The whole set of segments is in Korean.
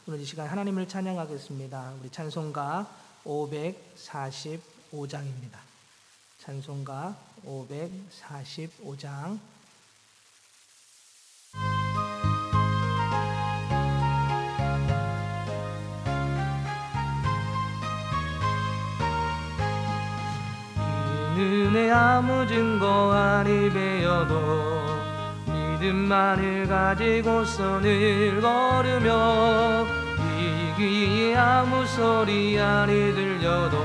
오늘 이 시간 하나님을 찬양하겠습니다. 우리 찬송가 545장입니다. 찬송가 545장. 은혜 아무 증거 아니 배어도 믿음만을 가지고서 늘 걸으며 이 귀에 아무 소리 아니 들려도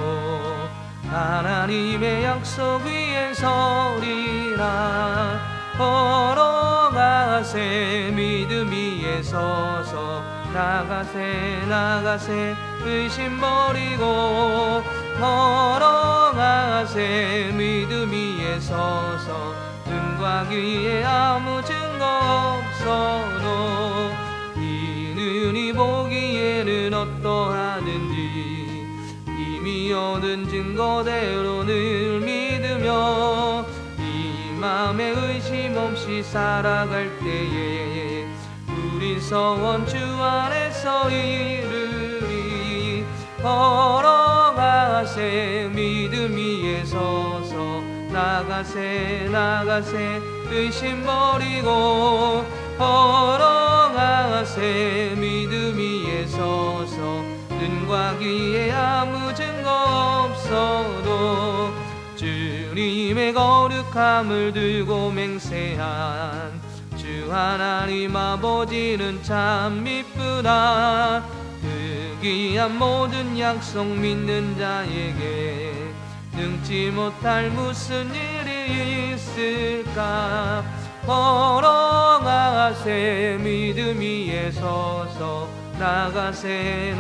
하나님의 약속 위에 서리라. 걸어가세 믿음 위에 서서 나가세 의심 버리고 걸어가세 믿음 위에 서서 눈과 귀에 아무 증거 없어도 이 눈이 보기에는 어떠하든지 이미 얻은 증거대로 늘 믿으며 이 맘에 의심 없이 살아갈 때에 우린 서원 주 안에서 이르리. 걸어가세 믿음 위에 서서 나가세 의심 버리고 걸어가세 믿음 위에 서서 눈과 귀에 아무 증거 없어도 주님의 거룩함을 들고 맹세한 주 하나님 아버지는 참 미쁘다. 그 귀한 모든 약속 믿는 자에게 능치 못할 무슨 일이 있을까. 걸어가세 믿음 위에 서서 나가세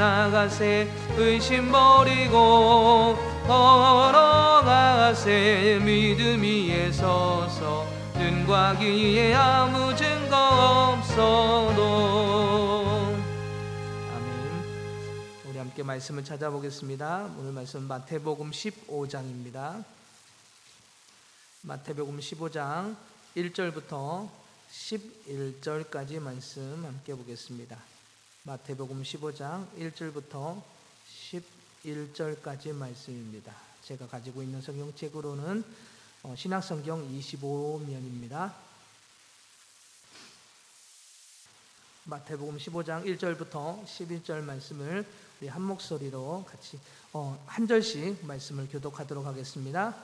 의심 버리고 걸어가세 믿음 위에 서서 눈과 귀에 아무 증거 없어도. 아멘. 우리 함께 말씀을 찾아보겠습니다. 오늘 말씀 마태복음 15장입니다. 마태복음 15장 1절부터 11절까지 말씀 함께 보겠습니다. 마태복음 15장 1절부터 11절까지 말씀입니다. 제가 가지고 있는 성경책으로는 신약성경 25면입니다. 마태복음 15장 1절부터 11절 말씀을 우리 한 목소리로 같이 한 절씩 말씀을 교독하도록 하겠습니다.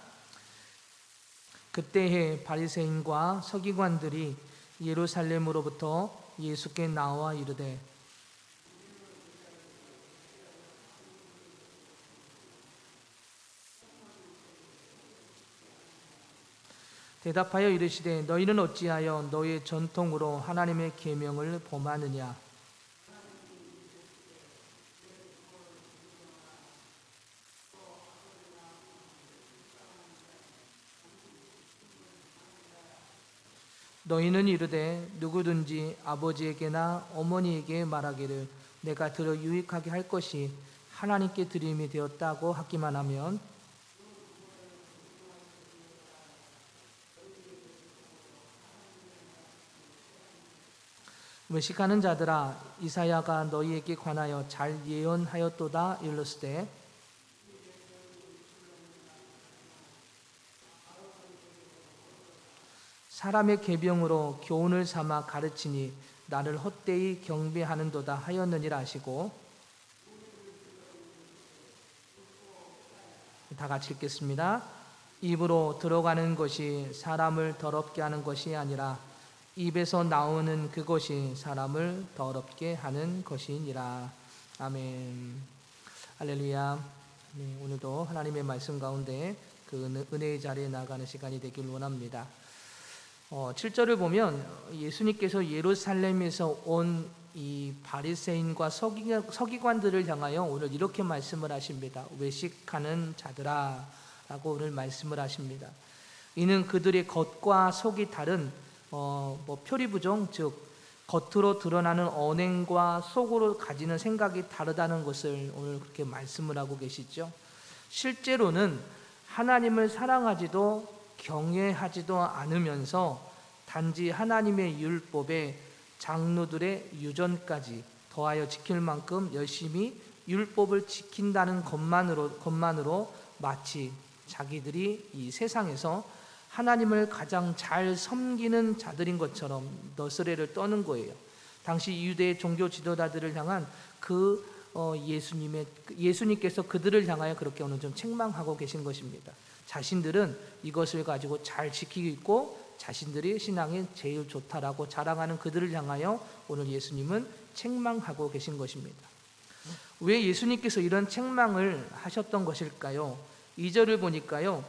그때에 바리새인과 서기관들이 예루살렘으로부터 예수께 나와 이르되 대답하여 이르시되 너희는 어찌하여 너희의 전통으로 하나님의 계명을 범하느냐. 너희는 이르되 누구든지 아버지에게나 어머니에게 말하기를 내가 들어 유익하게 할 것이 하나님께 드림이 되었다고 하기만 하면 외식하는 자들아 이사야가 너희에게 관하여 잘 예언하였도다. 일렀으되 사람의 계명으로 교훈을 삼아 가르치니 나를 헛되이 경배하는도다 하였느니라 하시고. 다 같이 읽겠습니다. 입으로 들어가는 것이 사람을 더럽게 하는 것이 아니라 입에서 나오는 그것이 사람을 더럽게 하는 것이니라. 아멘. 할렐루야. 네, 오늘도 하나님의 말씀 가운데 그 은혜의 자리에 나가는 시간이 되길 원합니다. 7절을 보면 예수님께서 예루살렘에서 온 이 바리새인과 서기관들을 향하여 오늘 이렇게 말씀을 하십니다. 외식하는 자들아 라고 오늘 말씀을 하십니다. 이는 그들의 겉과 속이 다른 표리부정, 즉 겉으로 드러나는 언행과 속으로 가지는 생각이 다르다는 것을 오늘 그렇게 말씀을 하고 계시죠. 실제로는 하나님을 사랑하지도 경외하지도 않으면서 단지 하나님의 율법에 장로들의 유전까지 더하여 지킬 만큼 열심히 율법을 지킨다는 것만으로 마치 자기들이 이 세상에서 하나님을 가장 잘 섬기는 자들인 것처럼 너스레를 떠는 거예요. 당시 유대 종교 지도자들을 향한 예수님께서 그들을 향하여 그렇게 오늘 좀 책망하고 계신 것입니다. 자신들은 이것을 가지고 잘 지키고 있고 자신들이 신앙이 제일 좋다라고 자랑하는 그들을 향하여 오늘 예수님은 책망하고 계신 것입니다. 왜 예수님께서 이런 책망을 하셨던 것일까요? 2절을 보니까요,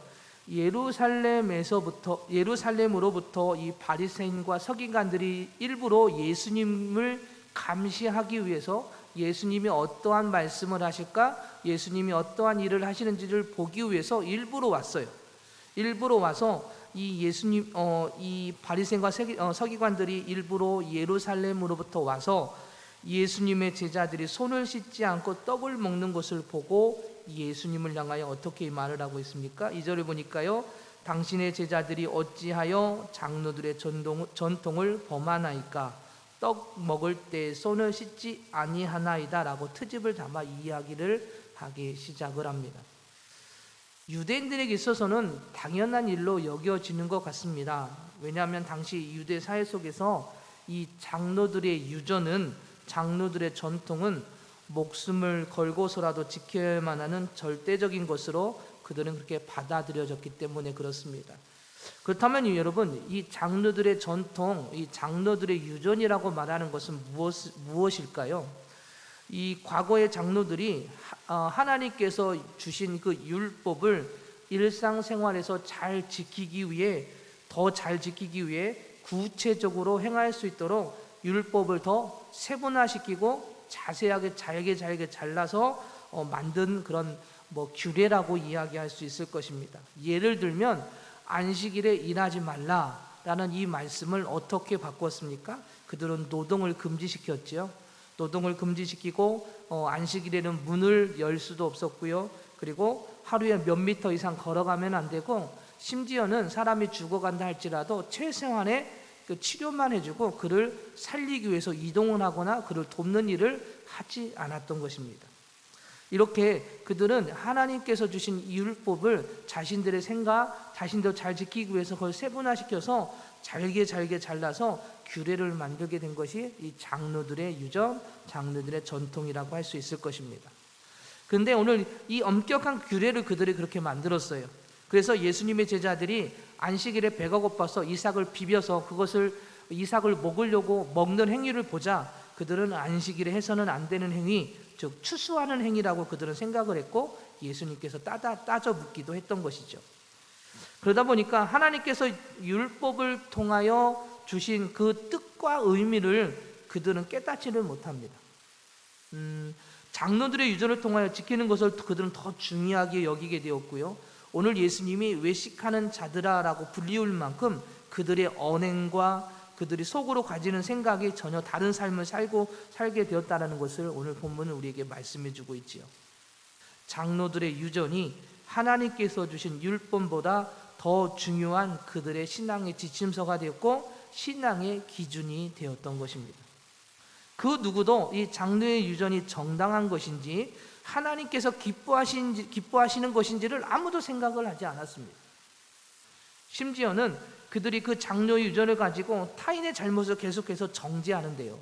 예루살렘으로부터 이 바리새인과 서기관들이 일부러 예수님을 감시하기 위해서 예수님이 어떠한 말씀을 하실까, 예수님이 어떠한 일을 하시는지를 보기 위해서 일부러 왔어요. 일부러 와서 이 바리새인과 서기관들이 일부러 예루살렘으로부터 와서 예수님의 제자들이 손을 씻지 않고 떡을 먹는 것을 보고 예수님을 향하여 어떻게 말을 하고 있습니까? 2절을 보니까요, 당신의 제자들이 어찌하여 장로들의 전통을 범하나이까? 떡 먹을 때 손을 씻지 아니하나이다 라고 트집을 담아 이야기를 하기 시작을 합니다. 유대인들에게 있어서는 당연한 일로 여겨지는 것 같습니다. 왜냐하면 당시 유대 사회 속에서 이 장로들의 전통은 목숨을 걸고서라도 지켜야만 하는 절대적인 것으로 그들은 그렇게 받아들여졌기 때문에 그렇습니다. 그렇다면 여러분, 이 장로들의 전통, 이 장로들의 유전이라고 말하는 것은 무엇일까요? 이 과거의 장로들이 하나님께서 주신 그 율법을 일상생활에서 잘 지키기 위해, 더 잘 지키기 위해 구체적으로 행할 수 있도록 율법을 더 세분화시키고 자세하게 잘게 잘라서 만든 그런 규례라고 이야기할 수 있을 것입니다. 예를 들면 안식일에 일하지 말라라는 이 말씀을 어떻게 바꿨습니까? 그들은 노동을 금지시켰죠. 노동을 금지시키고 안식일에는 문을 열 수도 없었고요. 그리고 하루에 몇 미터 이상 걸어가면 안 되고, 심지어는 사람이 죽어간다 할지라도 최소한의 그 치료만 해주고 그를 살리기 위해서 이동을 하거나 그를 돕는 일을 하지 않았던 것입니다. 이렇게 그들은 하나님께서 주신 이 율법을 자신들의 생각, 자신도 잘 지키기 위해서 그걸 세분화시켜서 잘게 잘라서 규례를 만들게 된 것이 이 장로들의 유전, 장로들의 전통이라고 할 수 있을 것입니다. 그런데 오늘 이 엄격한 규례를 그들이 그렇게 만들었어요. 그래서 예수님의 제자들이 안식일에 배가 고파서 이삭을 비벼서 이삭을 먹으려고 먹는 행위를 보자 그들은 안식일에 해서는 안 되는 행위, 즉 추수하는 행위라고 그들은 생각을 했고 예수님께서 따져 묻기도 했던 것이죠. 그러다 보니까 하나님께서 율법을 통하여 주신 그 뜻과 의미를 그들은 깨닫지를 못합니다. 장로들의 유전을 통하여 지키는 것을 그들은 더 중요하게 여기게 되었고요. 오늘 예수님이 외식하는 자들아라고 불리울 만큼 그들의 언행과 그들이 속으로 가지는 생각이 전혀 다른 삶을 살게 되었다는 것을 오늘 본문은 우리에게 말씀해 주고 있지요. 장로들의 유전이 하나님께서 주신 율법보다 더 중요한 그들의 신앙의 지침서가 되었고 신앙의 기준이 되었던 것입니다. 그 누구도 이 장로의 유전이 정당한 것인지 하나님께서 기뻐하시는 것인지를 아무도 생각을 하지 않았습니다. 심지어는 그들이 그 장로의 유전을 가지고 타인의 잘못을 계속해서 정죄하는데요.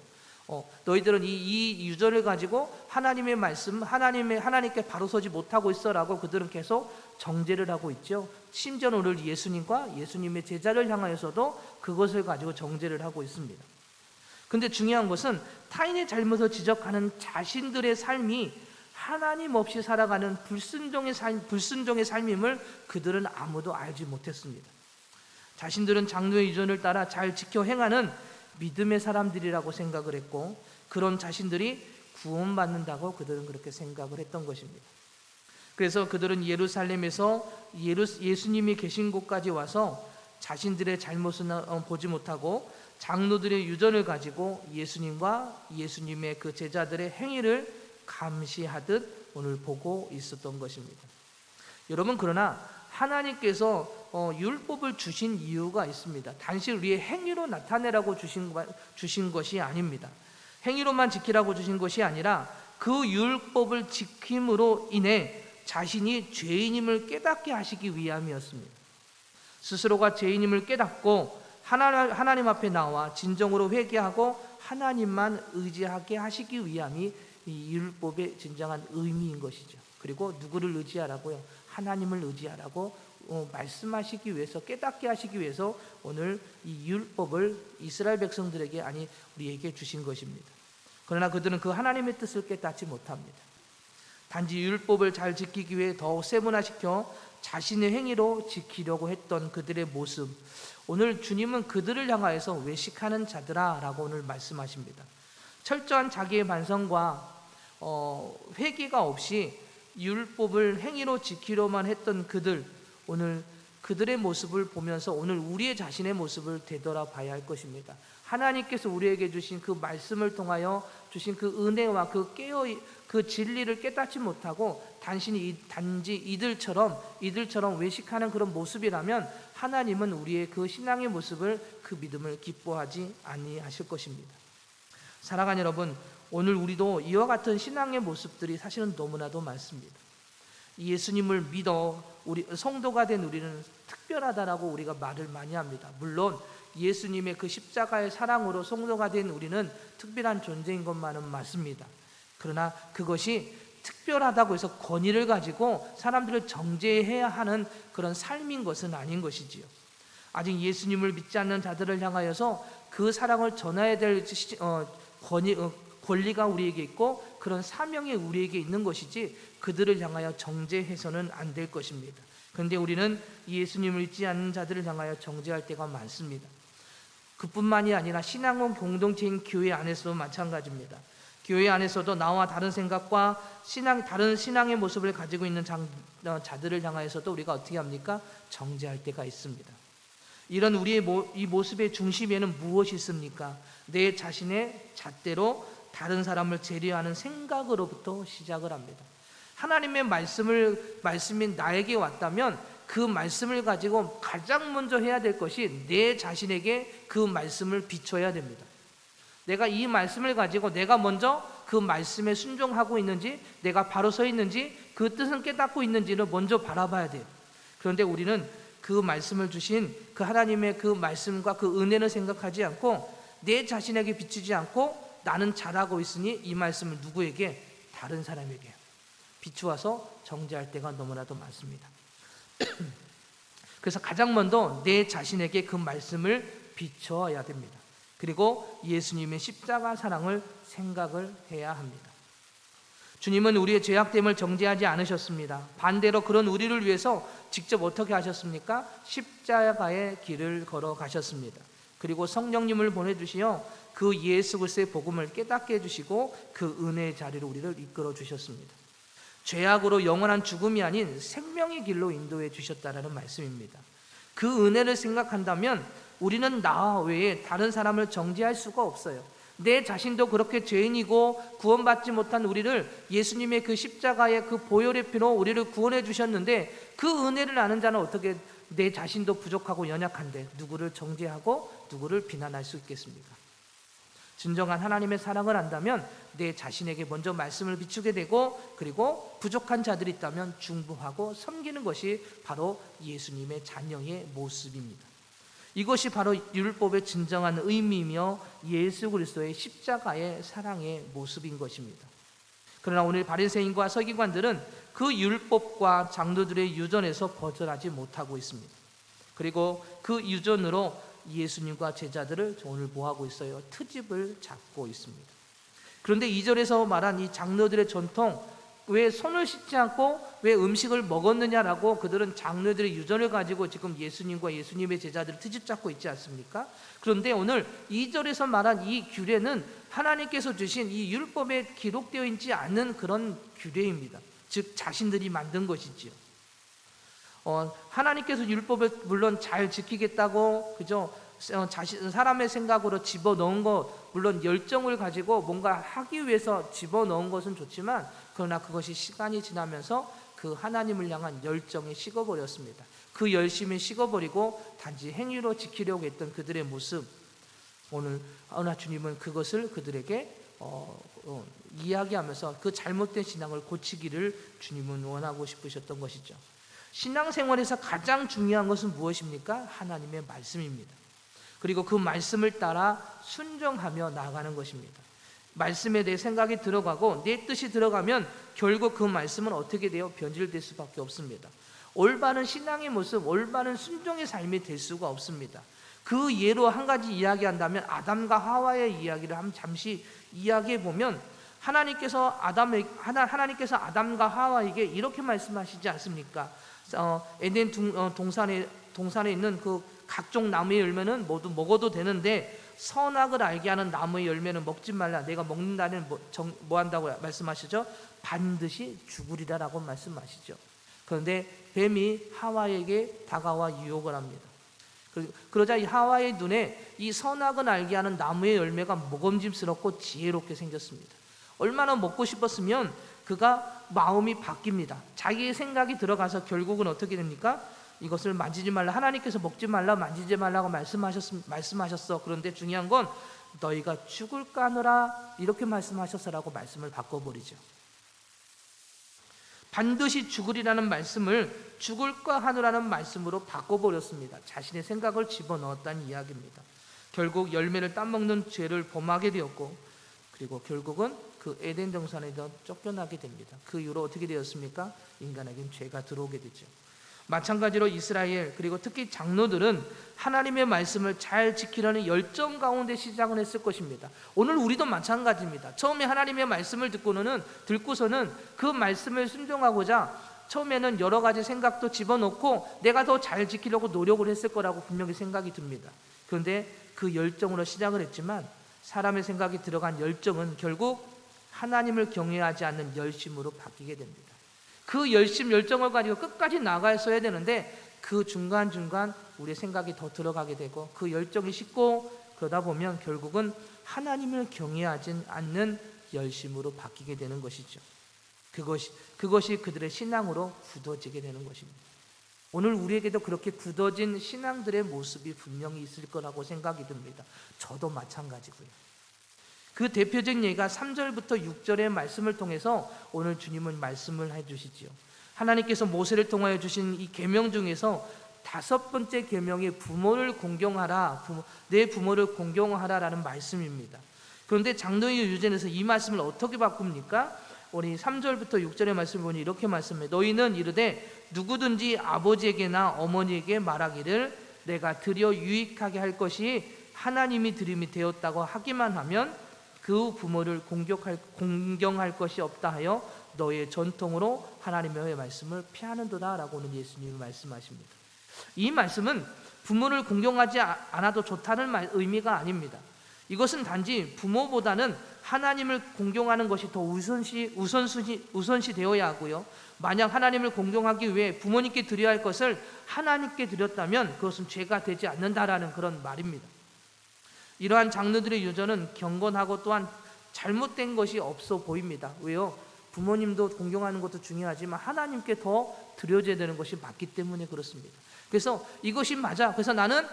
너희들은 이 유전을 가지고 하나님의 말씀, 하나님께 바로 서지 못하고 있어라고 그들은 계속 정죄를 하고 있죠. 심지어는 오늘 예수님과 예수님의 제자를 향하여서도 그것을 가지고 정죄를 하고 있습니다. 근데 중요한 것은 타인의 잘못을 지적하는 자신들의 삶이 하나님 없이 살아가는 불순종의 삶임을 그들은 아무도 알지 못했습니다. 자신들은 장로의 유전을 따라 잘 지켜 행하는 믿음의 사람들이라고 생각을 했고 그런 자신들이 구원받는다고 그들은 그렇게 생각을 했던 것입니다. 그래서 그들은 예루살렘에서 예수님이 계신 곳까지 와서 자신들의 잘못은 보지 못하고 장로들의 유전을 가지고 예수님과 예수님의 그 제자들의 행위를 감시하듯 오늘 보고 있었던 것입니다. 여러분, 그러나 하나님께서 율법을 주신 이유가 있습니다. 단지 우리의 행위로 나타내라고 주신 것이 아닙니다. 행위로만 지키라고 주신 것이 아니라 그 율법을 지킴으로 인해 자신이 죄인임을 깨닫게 하시기 위함이었습니다. 스스로가 죄인임을 깨닫고 하나님 앞에 나와 진정으로 회개하고 하나님만 의지하게 하시기 위함이 이 율법의 진정한 의미인 것이죠. 그리고 누구를 의지하라고요? 하나님을 의지하라고 말씀하시기 위해서, 깨닫게 하시기 위해서 오늘 이 율법을 이스라엘 백성들에게, 아니 우리에게 주신 것입니다. 그러나 그들은 그 하나님의 뜻을 깨닫지 못합니다. 단지 율법을 잘 지키기 위해 더욱 세분화시켜 자신의 행위로 지키려고 했던 그들의 모습, 오늘 주님은 그들을 향하여서 외식하는 자들아 라고 오늘 말씀하십니다. 철저한 자기의 반성과 회개가 없이 율법을 행위로 지키려만 했던 그들, 오늘 그들의 모습을 보면서 오늘 우리의 자신의 모습을 되돌아봐야 할 것입니다. 하나님께서 우리에게 주신 그 말씀을 통하여 주신 그 은혜와 그 진리를 깨닫지 못하고 단지 이들처럼 외식하는 그런 모습이라면 하나님은 우리의 그 신앙의 모습을, 그 믿음을 기뻐하지 아니하실 것입니다. 사랑하는 여러분, 오늘 우리도 이와 같은 신앙의 모습들이 사실은 너무나도 많습니다. 예수님을 믿어 우리 성도가 된 우리는 특별하다라고 우리가 말을 많이 합니다. 물론 예수님의 그 십자가의 사랑으로 성도가 된 우리는 특별한 존재인 것만은 맞습니다. 그러나 그것이 특별하다고 해서 권위를 가지고 사람들을 정죄해야 하는 그런 삶인 것은 아닌 것이지요. 아직 예수님을 믿지 않는 자들을 향하여서 그 사랑을 전해야 될 권리가 우리에게 있고 그런 사명이 우리에게 있는 것이지 그들을 향하여 정죄해서는 안 될 것입니다. 그런데 우리는 예수님을 믿지 않는 자들을 향하여 정죄할 때가 많습니다. 그뿐만이 아니라 신앙원 공동체인 교회 안에서도 마찬가지입니다. 교회 안에서도 나와 다른 생각과 다른 신앙의 모습을 가지고 있는 자들을 향하여서도 우리가 어떻게 합니까? 정죄할 때가 있습니다. 이런 우리의 이 모습의 중심에는 무엇이 있습니까? 내 자신의 잣대로 다른 사람을 재려하는 생각으로부터 시작을 합니다. 하나님의 말씀이 나에게 왔다면 그 말씀을 가지고 가장 먼저 해야 될 것이 내 자신에게 그 말씀을 비춰야 됩니다. 내가 이 말씀을 가지고 내가 먼저 그 말씀에 순종하고 있는지, 내가 바로 서 있는지, 그 뜻은 깨닫고 있는지를 먼저 바라봐야 돼요. 그런데 우리는 그 말씀을 주신 그 하나님의 그 말씀과 그 은혜를 생각하지 않고 내 자신에게 비추지 않고 나는 잘하고 있으니 이 말씀을 누구에게? 다른 사람에게 비추어서 정죄할 때가 너무나도 많습니다. 그래서 가장 먼저 내 자신에게 그 말씀을 비춰야 됩니다. 그리고 예수님의 십자가 사랑을 생각을 해야 합니다. 주님은 우리의 죄악됨을 정죄하지 않으셨습니다. 반대로 그런 우리를 위해서 직접 어떻게 하셨습니까? 십자가의 길을 걸어가셨습니다. 그리고 성령님을 보내주시어 그 예수 그리스도의 복음을 깨닫게 해주시고 그 은혜의 자리로 우리를 이끌어 주셨습니다. 죄악으로 영원한 죽음이 아닌 생명의 길로 인도해 주셨다라는 말씀입니다. 그 은혜를 생각한다면 우리는 나 외에 다른 사람을 정죄할 수가 없어요. 내 자신도 그렇게 죄인이고 구원받지 못한 우리를 예수님의 그 십자가의 그 보혈의 피로 우리를 구원해 주셨는데 그 은혜를 아는 자는 어떻게 내 자신도 부족하고 연약한데 누구를 정죄하고 누구를 비난할 수 있겠습니까? 진정한 하나님의 사랑을 안다면 내 자신에게 먼저 말씀을 비추게 되고 그리고 부족한 자들이 있다면 중보하고 섬기는 것이 바로 예수님의 자녀의 모습입니다. 이것이 바로 율법의 진정한 의미이며 예수 그리스도의 십자가의 사랑의 모습인 것입니다. 그러나 오늘 바리새인과 서기관들은 그 율법과 장로들의 유전에서 벗어나지 못하고 있습니다. 그리고 그 유전으로 예수님과 제자들을 오늘 뭐하고 있어요? 트집을 잡고 있습니다. 그런데 2절에서 말한 이 장로들의 전통, 왜 손을 씻지 않고 왜 음식을 먹었느냐라고 그들은 장로들의 유전을 가지고 지금 예수님과 예수님의 제자들을 트집 잡고 있지 않습니까? 그런데 오늘 2절에서 말한 이 규례는 하나님께서 주신 이 율법에 기록되어 있지 않은 그런 규례입니다. 즉 자신들이 만든 것이지요. 하나님께서 율법을 물론 잘 지키겠다고 그죠? 사람의 생각으로 집어넣은 것, 물론 열정을 가지고 뭔가 하기 위해서 집어넣은 것은 좋지만 그러나 그것이 시간이 지나면서 그 하나님을 향한 열정이 식어버렸습니다. 그 열심이 식어버리고 단지 행위로 지키려고 했던 그들의 모습, 오늘 주님은 그것을 그들에게 이야기하면서 그 잘못된 신앙을 고치기를 주님은 원하고 싶으셨던 것이죠. 신앙생활에서 가장 중요한 것은 무엇입니까? 하나님의 말씀입니다. 그리고 그 말씀을 따라 순종하며 나아가는 것입니다. 말씀에 내 생각이 들어가고 내 뜻이 들어가면 결국 그 말씀은 어떻게 돼요? 변질될 수밖에 없습니다. 올바른 신앙의 모습, 올바른 순종의 삶이 될 수가 없습니다. 그 예로 한 가지 이야기한다면 아담과 하와의 이야기를 한번 잠시 이야기해 보면 하나님께서 아담과 하와에게 이렇게 말씀하시지 않습니까? 에덴 동산에 있는 그 각종 나무의 열매는 모두 먹어도 되는데 선악을 알게 하는 나무의 열매는 먹지 말라. 내가 먹는다는 뭐 한다고 말씀하시죠? 반드시 죽으리라라고 말씀하시죠. 그런데 뱀이 하와에게 다가와 유혹을 합니다. 그러자 이 하와의 눈에 이 선악을 알게 하는 나무의 열매가 먹음직스럽고 지혜롭게 생겼습니다. 얼마나 먹고 싶었으면 그가 마음이 바뀝니다. 자기의 생각이 들어가서 결국은 어떻게 됩니까? 이것을 만지지 말라. 하나님께서 먹지 말라, 만지지 말라고 말씀하셨어. 그런데 중요한 건 너희가 죽을까 하노라 이렇게 말씀하셨어라고 말씀을 바꿔버리죠. 반드시 죽으리라는 말씀을 죽을까 하노라는 말씀으로 바꿔버렸습니다. 자신의 생각을 집어넣었다는 이야기입니다. 결국 열매를 따먹는 죄를 범하게 되었고, 그리고 결국은 그 에덴 동산에서 쫓겨나게 됩니다. 그 이후로 어떻게 되었습니까? 인간에겐 죄가 들어오게 되죠. 마찬가지로 이스라엘 그리고 특히 장로들은 하나님의 말씀을 잘 지키려는 열정 가운데 시작을 했을 것입니다. 오늘 우리도 마찬가지입니다. 처음에 하나님의 말씀을 듣고서는 그 말씀을 순종하고자 처음에는 여러 가지 생각도 집어넣고 내가 더 잘 지키려고 노력을 했을 거라고 분명히 생각이 듭니다. 그런데 그 열정으로 시작을 했지만 사람의 생각이 들어간 열정은 결국 하나님을 경외하지 않는 열심으로 바뀌게 됩니다. 그 열정을 가지고 끝까지 나가서야 되는데 그 중간중간 우리의 생각이 더 들어가게 되고 그 열정이 식고 그러다 보면 결국은 하나님을 경외하지 않는 열심으로 바뀌게 되는 것이죠. 그것이 그들의 신앙으로 굳어지게 되는 것입니다. 오늘 우리에게도 그렇게 굳어진 신앙들의 모습이 분명히 있을 거라고 생각이 듭니다. 저도 마찬가지고요. 그 대표적인 예가 3절부터 6절의 말씀을 통해서 오늘 주님은 말씀을 해주시지요. 하나님께서 모세를 통하여 주신 이 계명 중에서 5번째 계명이 부모를 공경하라, 내 부모를 공경하라라는 말씀입니다. 그런데 장로의 유전에서 이 말씀을 어떻게 바꿉니까? 우리 3절부터 6절의 말씀을 보니 이렇게 말씀해요. 너희는 이르되 누구든지 아버지에게나 어머니에게 말하기를 내가 드려 유익하게 할 것이 하나님이 드림이 되었다고 하기만 하면 그 부모를 공경할 것이 없다 하여 너의 전통으로 하나님의 말씀을 피하는도다 라고 오늘 예수님이 말씀하십니다. 이 말씀은 부모를 공경하지 않아도 좋다는 의미가 아닙니다. 이것은 단지 부모보다는 하나님을 공경하는 것이 더 우선시 되어야 하고요. 만약 하나님을 공경하기 위해 부모님께 드려야 할 것을 하나님께 드렸다면 그것은 죄가 되지 않는다라는 그런 말입니다. 이러한 장로들의 유전은 경건하고 또한 잘못된 것이 없어 보입니다. 왜요? 부모님도 공경하는 것도 중요하지만 하나님께 더 드려져야 되는 것이 맞기 때문에 그렇습니다. 그래서 이것이 맞아. 그래서 나는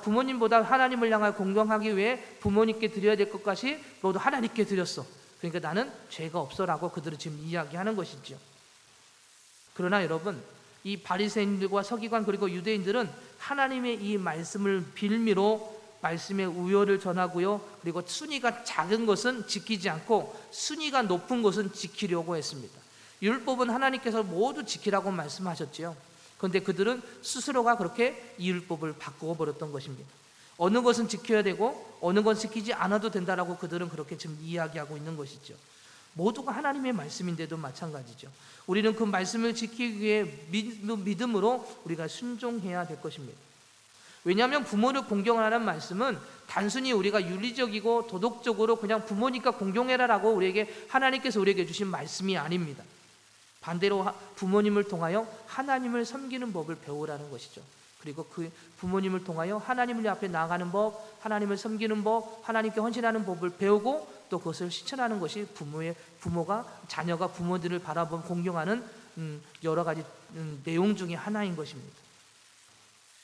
부모님보다 하나님을 향하여 공경하기 위해 부모님께 드려야 될 것까지 너도 하나님께 드렸어. 그러니까 나는 죄가 없어라고 그들은 지금 이야기하는 것이죠. 그러나 여러분, 이 바리새인들과 서기관 그리고 유대인들은 하나님의 이 말씀을 빌미로 말씀의 우열을 전하고요. 그리고 순위가 작은 것은 지키지 않고 순위가 높은 것은 지키려고 했습니다. 율법은 하나님께서 모두 지키라고 말씀하셨지요. 그런데 그들은 스스로가 그렇게 이 율법을 바꾸어 버렸던 것입니다. 어느 것은 지켜야 되고 어느 건 지키지 않아도 된다라고 그들은 그렇게 지금 이야기하고 있는 것이죠. 모두가 하나님의 말씀인데도 마찬가지죠. 우리는 그 말씀을 지키기 위해 믿음으로 우리가 순종해야 될 것입니다. 왜냐하면 부모를 공경하라는 말씀은 단순히 우리가 윤리적이고 도덕적으로 그냥 부모니까 공경해라라고 우리에게 하나님께서 우리에게 주신 말씀이 아닙니다. 반대로 부모님을 통하여 하나님을 섬기는 법을 배우라는 것이죠. 그리고 그 부모님을 통하여 하나님을 앞에 나아가는 법, 하나님을 섬기는 법, 하나님께 헌신하는 법을 배우고 또 그것을 실천하는 것이 자녀가 부모들을 바라보며 공경하는 여러 가지 내용 중에 하나인 것입니다.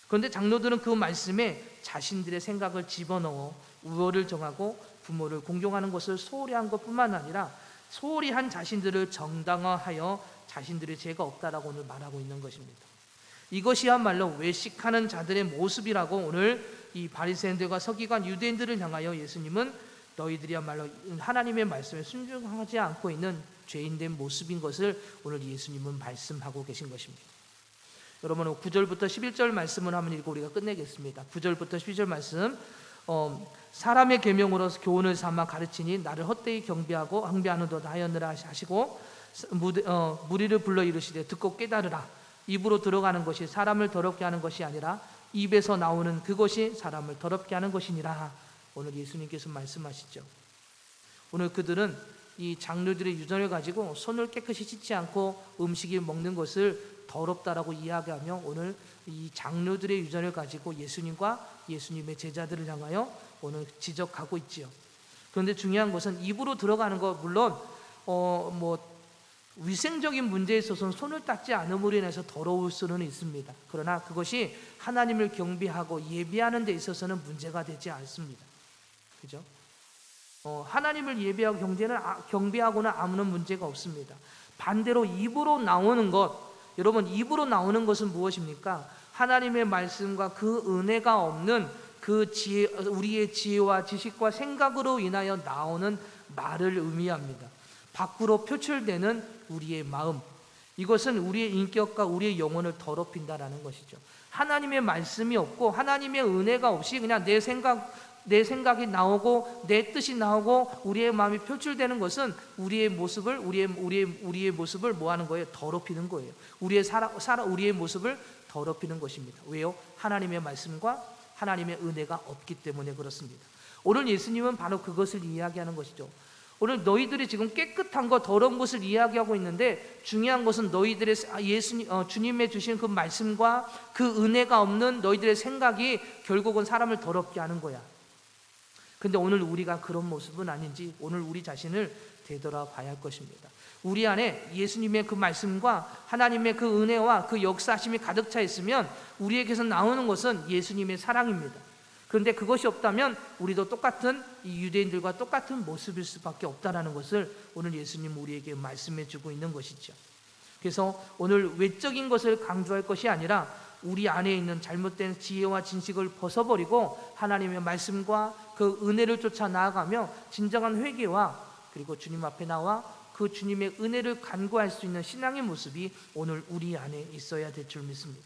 그런데 장로들은 그 말씀에 자신들의 생각을 집어넣어 우월을 정하고 부모를 공경하는 것을 소홀히 한 것뿐만 아니라 소홀히 한 자신들을 정당화하여 자신들의 죄가 없다라고 오늘 말하고 있는 것입니다. 이것이야말로 외식하는 자들의 모습이라고 오늘 이 바리새인들과 서기관 유대인들을 향하여 예수님은 너희들이야말로 하나님의 말씀에 순종하지 않고 있는 죄인된 모습인 것을 오늘 예수님은 말씀하고 계신 것입니다. 여러분 9절부터 11절 말씀을 한번 읽고 우리가 끝내겠습니다. 9절부터 12절 말씀 사람의 계명으로 교훈을 삼아 가르치니 나를 헛되이 경배하고 항배하는도다 하였느라 하시고 무리를 불러 이르시되 듣고 깨달으라. 입으로 들어가는 것이 사람을 더럽게 하는 것이 아니라 입에서 나오는 그것이 사람을 더럽게 하는 것이니라. 오늘 예수님께서 말씀하시죠. 오늘 그들은 이 장로들의 유전을 가지고 손을 깨끗이 씻지 않고 음식을 먹는 것을 더럽다라고 이야기하며 오늘 이 장로들의 유전을 가지고 예수님과 예수님의 제자들을 향하여 오늘 지적하고 있지요. 그런데 중요한 것은 입으로 들어가는 것 물론 위생적인 문제에 있어서는 손을 닦지 않음으로 인해서 더러울 수는 있습니다. 그러나 그것이 하나님을 경배하고 예배하는 데 있어서는 문제가 되지 않습니다. 그죠? 하나님을 예배하고 경배하고는 아무런 문제가 없습니다. 반대로 입으로 나오는 것, 여러분 입으로 나오는 것은 무엇입니까? 하나님의 말씀과 그 은혜가 없는 그 지혜, 우리의 지혜와 지식과 생각으로 인하여 나오는 말을 의미합니다. 밖으로 표출되는 우리의 마음, 이것은 우리의 인격과 우리의 영혼을 더럽힌다라는 것이죠. 하나님의 말씀이 없고 하나님의 은혜가 없이 그냥 내 생각이 나오고 내 뜻이 나오고 우리의 마음이 표출되는 것은 우리의 모습을 뭐 하는 거예요? 더럽히는 거예요. 우리의 모습을 더럽히는 것입니다. 왜요? 하나님의 말씀과 하나님의 은혜가 없기 때문에 그렇습니다. 오늘 예수님은 바로 그것을 이야기하는 것이죠. 오늘 너희들이 지금 깨끗한 것, 더러운 것을 이야기하고 있는데 중요한 것은 너희들의 주님의 주신 그 말씀과 그 은혜가 없는 너희들의 생각이 결국은 사람을 더럽게 하는 거야. 근데 오늘 우리가 그런 모습은 아닌지 오늘 우리 자신을 되돌아봐야 할 것입니다. 우리 안에 예수님의 그 말씀과 하나님의 그 은혜와 그 역사하심이 가득 차 있으면 우리에게서 나오는 것은 예수님의 사랑입니다. 그런데 그것이 없다면 우리도 똑같은 이 유대인들과 똑같은 모습일 수밖에 없다라는 것을 오늘 예수님 우리에게 말씀해 주고 있는 것이죠. 그래서 오늘 외적인 것을 강조할 것이 아니라 우리 안에 있는 잘못된 지혜와 진식을 벗어버리고 하나님의 말씀과 그 은혜를 쫓아 나아가며 진정한 회개와 그리고 주님 앞에 나와 그 주님의 은혜를 간구할 수 있는 신앙의 모습이 오늘 우리 안에 있어야 될 줄 믿습니다.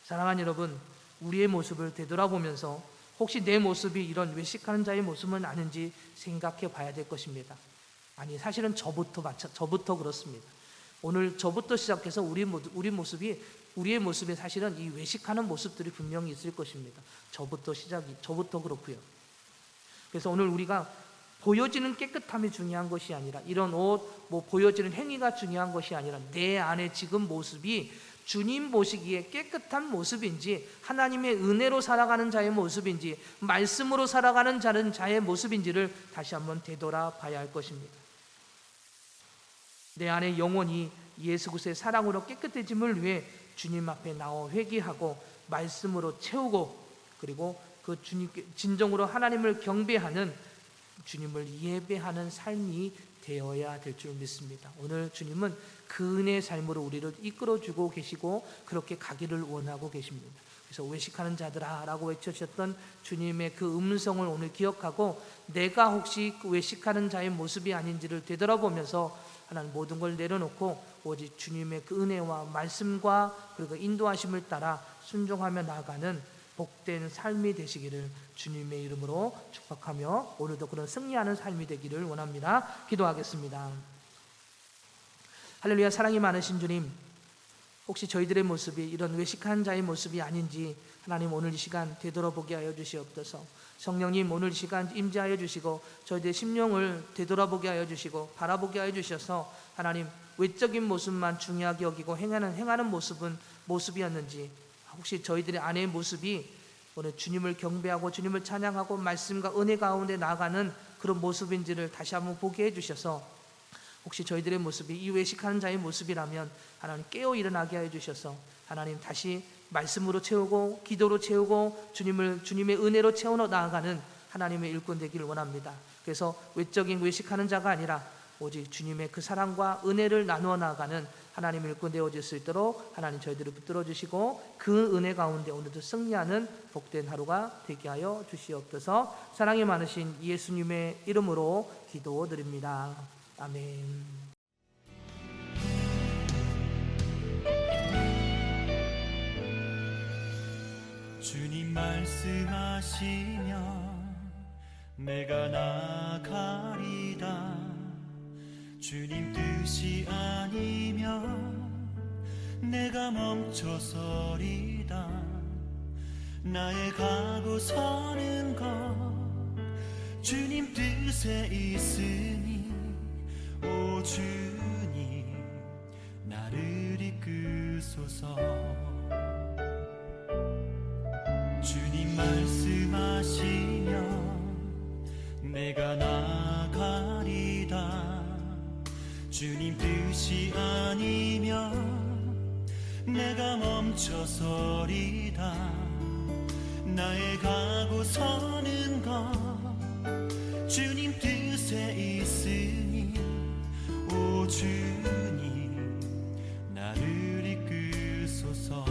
사랑하는 여러분, 우리의 모습을 되돌아보면서 혹시 내 모습이 이런 외식하는 자의 모습은 아닌지 생각해 봐야 될 것입니다. 아니, 사실은 저부터 그렇습니다. 오늘 저부터 시작해서 우리의 모습이 사실은 이 외식하는 모습들이 분명히 있을 것입니다. 저부터 그렇고요. 그래서 오늘 우리가 보여지는 깨끗함이 중요한 것이 아니라 이런 보여지는 행위가 중요한 것이 아니라 내 안에 지금 모습이 주님 보시기에 깨끗한 모습인지 하나님의 은혜로 살아가는 자의 모습인지 말씀으로 살아가는 자의 모습인지를 다시 한번 되돌아봐야 할 것입니다. 내 안에 영혼이 예수 그리스도의 사랑으로 깨끗해짐을 위해 주님 앞에 나와 회개하고 말씀으로 채우고 그리고 그 주님께 진정으로 하나님을 경배하는 주님을 예배하는 삶이 되어야 될 줄 믿습니다. 오늘 주님은 그 은혜의 삶으로 우리를 이끌어주고 계시고 그렇게 가기를 원하고 계십니다. 그래서 외식하는 자들아 라고 외쳐주셨던 주님의 그 음성을 오늘 기억하고 내가 혹시 그 외식하는 자의 모습이 아닌지를 되돌아보면서 하나님 모든 걸 내려놓고 오직 주님의 그 은혜와 말씀과 그리고 인도하심을 따라 순종하며 나아가는 복된 삶이 되시기를 주님의 이름으로 축복하며 오늘도 그런 승리하는 삶이 되기를 원합니다. 기도하겠습니다. 할렐루야. 사랑이 많으신 주님, 혹시 저희들의 모습이 이런 외식한 자의 모습이 아닌지 하나님 오늘 이 시간 되돌아보게 하여 주시옵소서. 성령님 오늘 이 시간 임재하여 주시고 저희들의 심령을 되돌아보게 하여 주시고 바라보게 하여 주셔서 하나님 외적인 모습만 중요하게 여기고 행하는 모습이었는지 혹시 저희들의 안의 모습이 오늘 주님을 경배하고 주님을 찬양하고 말씀과 은혜 가운데 나아가는 그런 모습인지를 다시 한번 보게 해주셔서 혹시 저희들의 모습이 이 외식하는 자의 모습이라면 하나님 깨어 일어나게 하여 주셔서 하나님 다시 말씀으로 채우고 기도로 채우고 주님의 은혜로 채워 나아가는 하나님의 일꾼 되기를 원합니다. 그래서 외적인 외식하는 자가 아니라 오직 주님의 그 사랑과 은혜를 나누어 나가는 하나님의 일꾼 되어질 수 있도록 하나님 저희들을 붙들어 주시고 그 은혜 가운데 오늘도 승리하는 복된 하루가 되게 하여 주시옵소서. 사랑이 많으신 예수님의 이름으로 기도드립니다. 아멘. 주님 말씀하시면 내가 나가리다. 주님 뜻이 아니면 내가 멈춰서리다. 나의 가고 서는 것 주님 뜻에 있으니 오 주님 나를 이끄소서. 주님 말씀하시면 내가 나가리다. 주님 뜻이 아니면 내가 멈춰서리다. 나의 가고 서는 것 주님 뜻에 있으니 오 주님 나를 이끄소서.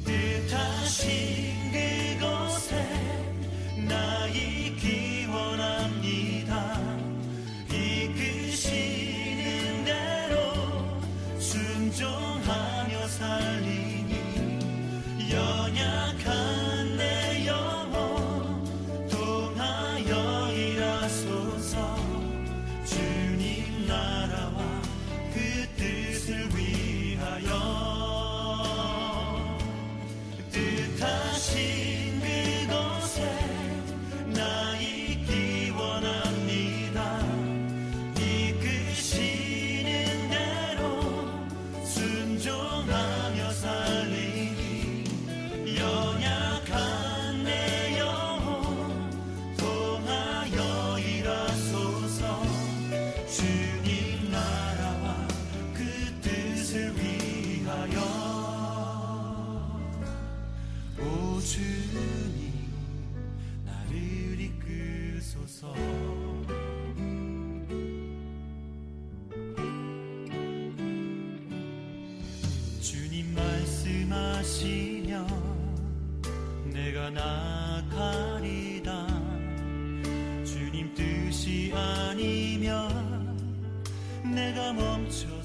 뜻하신 그곳에 나 있기 원합니다. 이끄시는 대로 순종하며 살리니 연약한 내 영혼 통하여 일하소서. 주님 나라와 그 뜻을 위하여 뜻하신 그곳에 나 있기 원합니다. 이끄시는 대로 순종하며 살리니 연약한 내 영혼 통하여 일하소서. 주님 나라와 그 뜻을 위하여 오 주님 나를 이끄소서. 주님 말씀하시면 내가 나가리다. 주님 뜻이 아니면 내가 멈춰